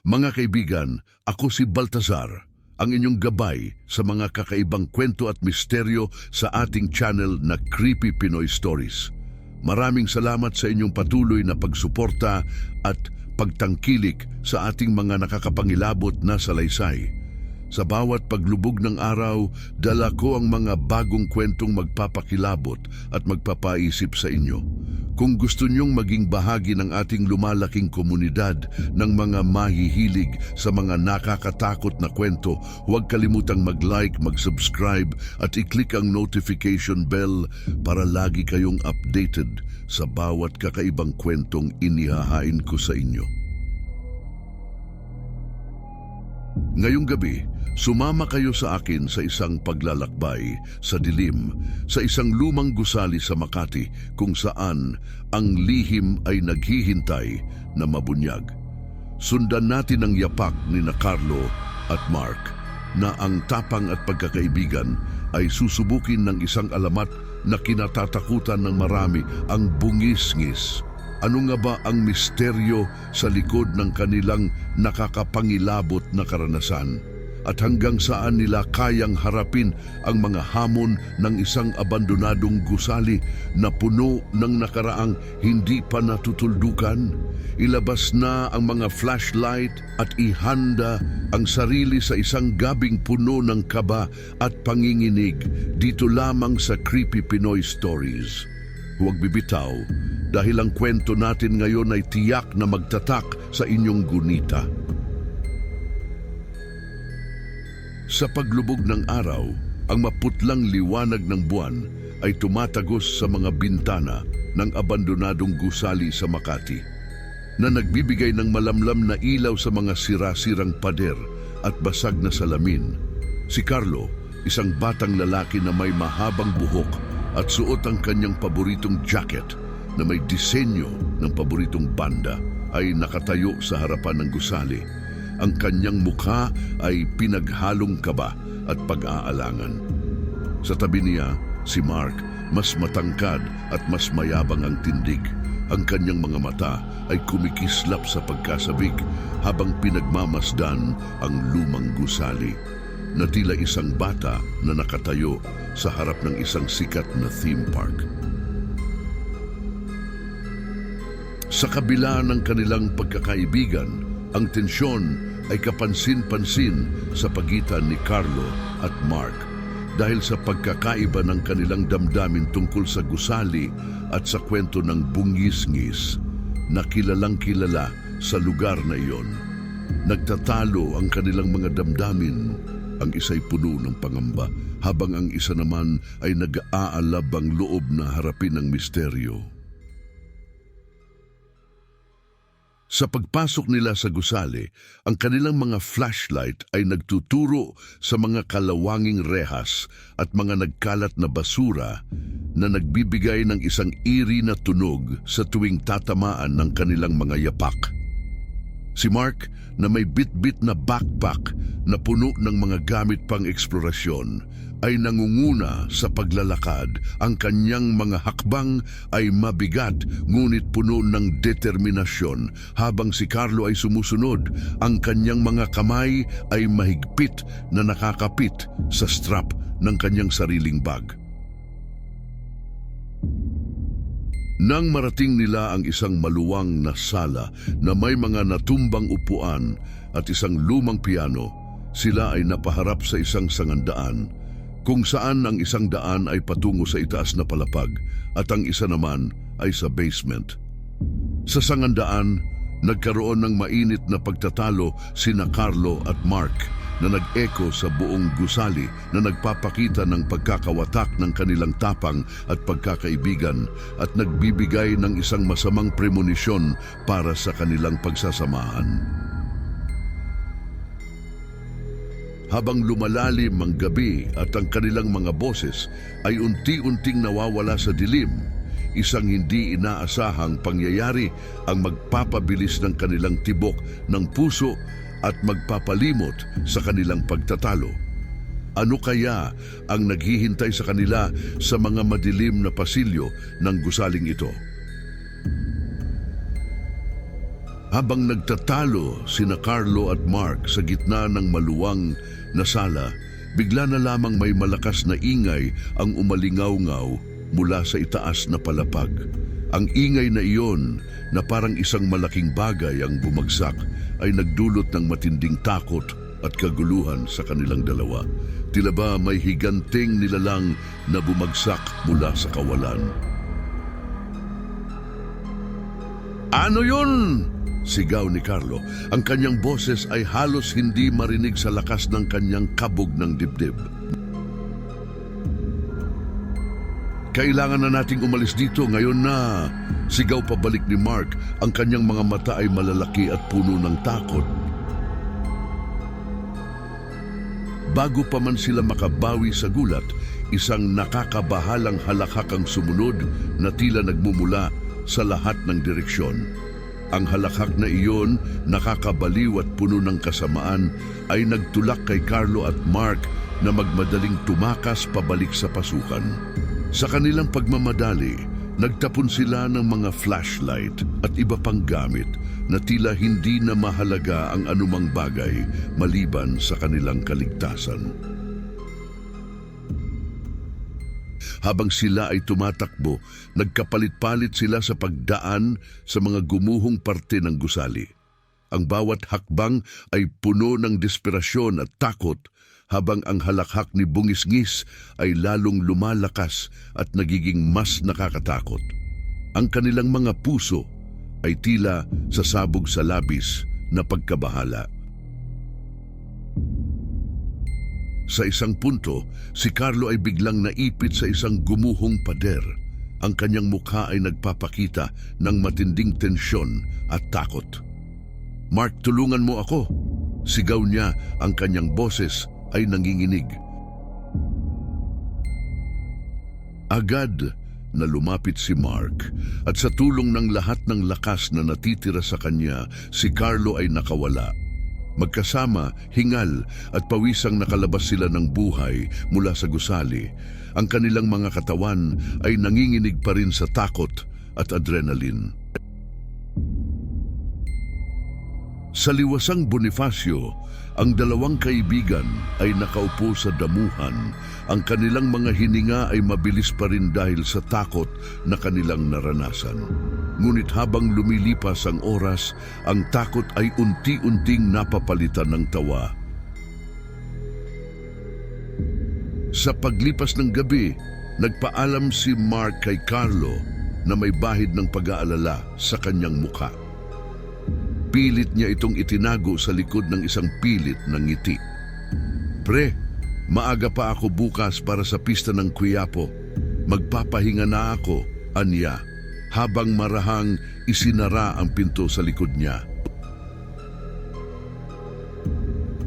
Mga kaibigan, ako si Baltazar, ang inyong gabay sa mga kakaibang kwento at misteryo sa ating channel na Creepy Pinoy Stories. Maraming salamat sa inyong patuloy na pagsuporta at pagtangkilik sa ating mga nakakapangilabot na salaysay. Sa bawat paglubog ng araw, dala ko ang mga bagong kwentong magpapakilabot at magpapaisip sa inyo. Kung gusto niyong maging bahagi ng ating lumalaking komunidad ng mga mahihilig sa mga nakakatakot na kwento, huwag kalimutang mag-like, mag-subscribe at i-click ang notification bell para lagi kayong updated sa bawat kakaibang kwentong inihahain ko sa inyo. Ngayong gabi, sumama kayo sa akin sa isang paglalakbay sa dilim, sa isang lumang gusali sa Makati kung saan ang lihim ay naghihintay na mabunyag. Sundan natin ang yapak ni Carlo at Mark na ang tapang at pagkakaibigan ay susubukin ng isang alamat na kinatatakutan ng marami, ang bungis-ngis. Ano nga ba ang misteryo sa likod ng kanilang nakakapangilabot na karanasan? At hanggang saan nila kayang harapin ang mga hamon ng isang abandonadong gusali na puno ng nakaraang hindi pa natutuldukan? Ilabas na ang mga flashlight at ihanda ang sarili sa isang gabing puno ng kaba at panginginig dito lamang sa Creepy Pinoy Stories. Huwag bibitaw dahil ang kwento natin ngayon ay tiyak na magtatak sa inyong gunita. Sa paglubog ng araw, ang maputlang liwanag ng buwan ay tumatagos sa mga bintana ng abandonadong gusali sa Makati, na nagbibigay ng malamlam na ilaw sa mga sira-sirang pader at basag na salamin. Si Carlo, isang batang lalaki na may mahabang buhok at suot ang kanyang paboritong jacket na may disenyo ng paboritong banda, ay nakatayo sa harapan ng gusali. Ang kanyang mukha ay pinaghalong kaba at pag-aalangan. Sa tabi niya, si Mark, mas matangkad at mas mayabang ang tindig. Ang kanyang mga mata ay kumikislap sa pagkasabik habang pinagmamasdan ang lumang gusali, na tila isang bata na nakatayo sa harap ng isang sikat na theme park. Sa kabila ng kanilang pagkakaibigan, ang tensyon ay kapansin-pansin sa pagitan ni Carlo at Mark dahil sa pagkakaiba ng kanilang damdamin tungkol sa gusali at sa kwento ng bungis-ngis na kilalang-kilala sa lugar na iyon. Nagtatalo ang kanilang mga damdamin. Ang isa'y puno ng pangamba habang ang isa naman ay nag-aalab ang loob na harapin ang misteryo. Sa pagpasok nila sa gusali, ang kanilang mga flashlight ay nagtuturo sa mga kalawanging rehas at mga nagkalat na basura na nagbibigay ng isang eerie na tunog sa tuwing tatamaan ng kanilang mga yapak. Si Mark, na may bit-bit na backpack na puno ng mga gamit pang eksplorasyon, ay nangunguna sa paglalakad. Ang kanyang mga hakbang ay mabigat ngunit puno ng determinasyon, habang si Carlo ay sumusunod. Ang kanyang mga kamay ay mahigpit na nakakapit sa strap ng kanyang sariling bag. Nang marating nila ang isang maluwang na sala na may mga natumbang upuan at isang lumang piano, sila ay napaharap sa isang sangandaan kung saan ang isang daan ay patungo sa itaas na palapag at ang isa naman ay sa basement. Sa sangandaan, nagkaroon ng mainit na pagtatalo sina Carlo at Mark na nag-echo sa buong gusali, na nagpapakita ng pagkakawatak ng kanilang tapang at pagkakaibigan at nagbibigay ng isang masamang premonisyon para sa kanilang pagsasamahan. Habang lumalalim ang gabi at ang kanilang mga boses ay unti-unting nawawala sa dilim, isang hindi inaasahang pangyayari ang magpapabilis ng kanilang tibok ng puso at magpapalimot sa kanilang pagtatalo. Ano kaya ang naghihintay sa kanila sa mga madilim na pasilyo ng gusaling ito? Habang nagtatalo sina Carlo at Mark sa gitna ng maluwang na sala, bigla na lamang may malakas na ingay ang umalingaw-ngaw mula sa itaas na palapag. Ang ingay na iyon na parang isang malaking bagay ang bumagsak ay nagdulot ng matinding takot at kaguluhan sa kanilang dalawa. Tila ba may higanting nilalang na bumagsak mula sa kawalan. "Ano yun?" sigaw ni Carlo. Ang kanyang boses ay halos hindi marinig sa lakas ng kanyang kabog ng dibdib. "Kailangan na nating umalis dito ngayon na," sigaw pabalik ni Mark. Ang kanyang mga mata ay malalaki at puno ng takot. Bago pa man sila makabawi sa gulat, isang nakakabahalang halakhak ang sumunod na tila nagmumula sa lahat ng direksyon. Ang halakhak na iyon, nakakabaliw at puno ng kasamaan, ay nagtulak kay Carlo at Mark na magmadaling tumakas pabalik sa pasukan. Sa kanilang pagmamadali, nagtapon sila ng mga flashlight at iba pang gamit na tila hindi na mahalaga ang anumang bagay maliban sa kanilang kaligtasan. Habang sila ay tumatakbo, nagkapalit-palit sila sa pagdaan sa mga gumuhong parte ng gusali. Ang bawat hakbang ay puno ng desperasyon at takot, habang ang halakhak ni Bungisngis ay lalong lumalakas at nagiging mas nakakatakot. Ang kanilang mga puso ay tila sasabog sa labis na pagkabahala. Sa isang punto, si Carlo ay biglang naipit sa isang gumuhong pader. Ang kanyang mukha ay nagpapakita ng matinding tensyon at takot. "Mark, tulungan mo ako!" sigaw niya. Ang kanyang boses ay nanginginig. Agad na lumapit si Mark at sa tulong ng lahat ng lakas na natitira sa kanya, si Carlo ay nakawala. Magkasama, hingal at pawisang nakalabas sila ng buhay mula sa gusali. Ang kanilang mga katawan ay nanginginig pa rin sa takot at adrenaline. Sa liwasang Bonifacio, ang dalawang kaibigan ay nakaupo sa damuhan. Ang kanilang mga hininga ay mabilis pa rin dahil sa takot na kanilang naranasan. Ngunit habang lumilipas ang oras, ang takot ay unti-unting napapalitan ng tawa. Sa paglipas ng gabi, nagpaalam si Mark kay Carlo na may bahid ng pag-aalala sa kanyang mukha. Pilit niya itong itinago sa likod ng isang pilit ng ngiti. "Pre, maaga pa ako bukas para sa pista ng Quiapo. Magpapahinga na ako," anya, habang marahang isinara ang pinto sa likod niya.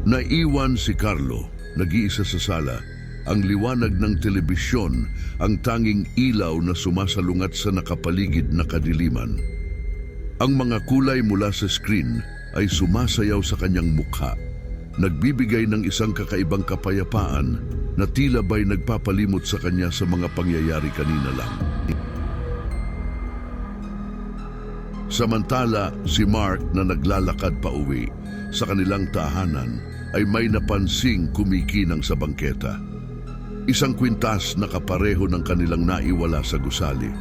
Naiwan si Carlo, nag-iisa sa sala. Ang liwanag ng telebisyon, ang tanging ilaw na sumasalungat sa nakapaligid na kadiliman. Ang mga kulay mula sa screen ay sumasayaw sa kanyang mukha, nagbibigay ng isang kakaibang kapayapaan na tila ba'y nagpapalimot sa kanya sa mga pangyayari kanina lang. Samantala, si Mark na naglalakad pa uwi sa kanilang tahanan ay may napansing kumikinang sa bangketa. Isang kwintas na kapareho ng kanilang naiwala sa gusali.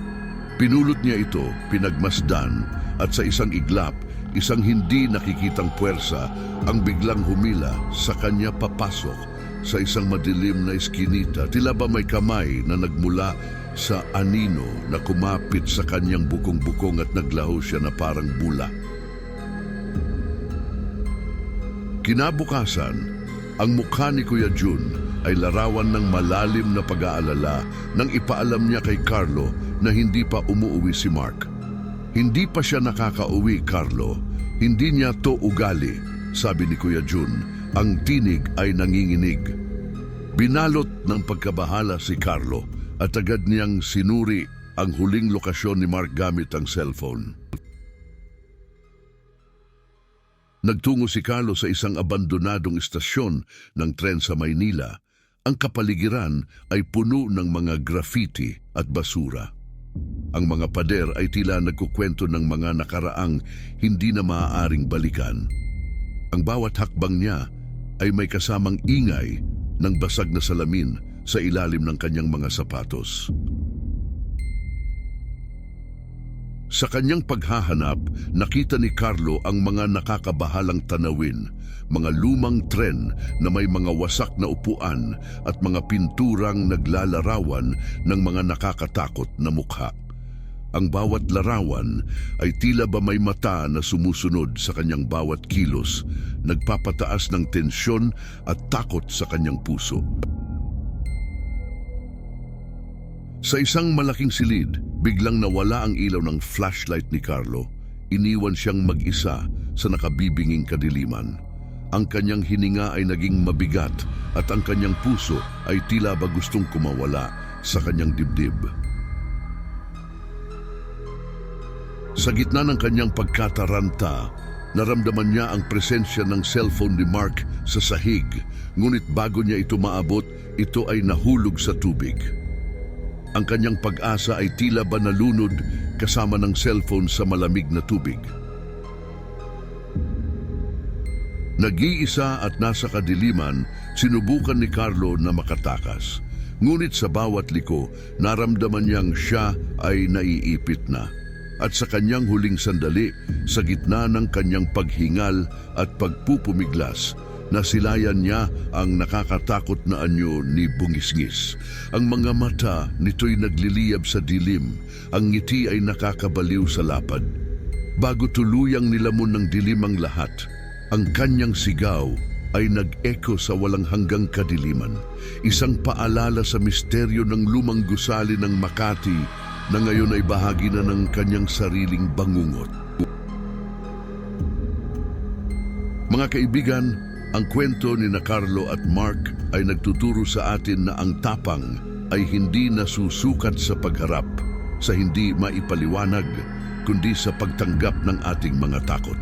Pinulot niya ito, pinagmasdan, at sa isang iglap, isang hindi nakikitang puwersa ang biglang humila sa kanya papasok sa isang madilim na eskinita. Tila ba may kamay na nagmula sa anino na kumapit sa kanyang bukong-bukong at naglaho siya na parang bula. Kinabukasan, ang mukha ni Kuya Jun ay larawan ng malalim na pag-aalala nang ipaalam niya kay Carlo na hindi pa umuuwi si Mark. "Hindi pa siya nakakauwi, Carlo. Hindi niya to ugali," sabi ni Kuya Jun. Ang tinig ay nanginginig. Binalot ng pagkabahala si Carlo at agad niyang sinuri ang huling lokasyon ni Mark gamit ang cellphone. Nagtungo si Carlo sa isang abandonadong istasyon ng tren sa Maynila. Ang kapaligiran ay puno ng mga graffiti at basura. Ang mga pader ay tila nagkukwento ng mga nakaraang hindi na maaaring balikan. Ang bawat hakbang niya ay may kasamang ingay ng basag na salamin sa ilalim ng kanyang mga sapatos. Sa kanyang paghahanap, nakita ni Carlo ang mga nakakabahalang tanawin, mga lumang tren na may mga wasak na upuan at mga pinturang naglalarawan ng mga nakakatakot na mukha. Ang bawat larawan ay tila ba may mata na sumusunod sa kanyang bawat kilos, nagpapataas ng tensyon at takot sa kanyang puso. Sa isang malaking silid, biglang nawala ang ilaw ng flashlight ni Carlo. Iniwan siyang mag-isa sa nakabibinging kadiliman. Ang kanyang hininga ay naging mabigat at ang kanyang puso ay tila ba gustong kumawala sa kanyang dibdib. Sa gitna ng kanyang pagkataranta, naramdaman niya ang presensya ng cellphone ni Mark sa sahig, ngunit bago niya ito maabot, ito ay nahulog sa tubig. Ang kanyang pag-asa ay tila ba nalunod kasama ng cellphone sa malamig na tubig. Nag-iisa at nasa kadiliman, sinubukan ni Carlo na makatakas. Ngunit sa bawat liko, naramdaman niyang siya ay naiipit na. At sa kanyang huling sandali, sa gitna ng kanyang paghingal at pagpupumiglas, nasilayan niya ang nakakatakot na anyo ni Bungisngis. Ang mga mata nito'y nagliliyab sa dilim, ang ngiti ay nakakabaliw sa lapad. Bago tuluyang nilamon ng dilim ang lahat, ang kanyang sigaw ay nag-echo sa walang hanggang kadiliman. Isang paalala sa misteryo ng lumang gusali ng Makati na ngayon ay bahagi na ng kanyang sariling bangungot. Mga kaibigan, ang kwento ni Carlo at Mark ay nagtuturo sa atin na ang tapang ay hindi nasusukat sa pagharap, sa hindi maipaliwanag, kundi sa pagtanggap ng ating mga takot.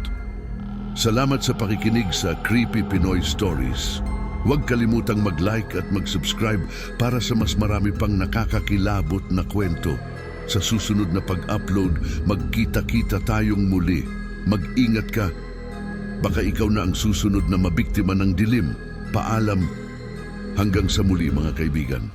Salamat sa pakikinig sa Creepy Pinoy Stories. Huwag kalimutang mag-like at mag-subscribe para sa mas marami pang nakakakilabot na kwento. Sa susunod na pag-upload, magkita-kita tayong muli. Mag-ingat ka. Baka ikaw na ang susunod na mabiktima ng dilim. Paalam. Hanggang sa muli, mga kaibigan.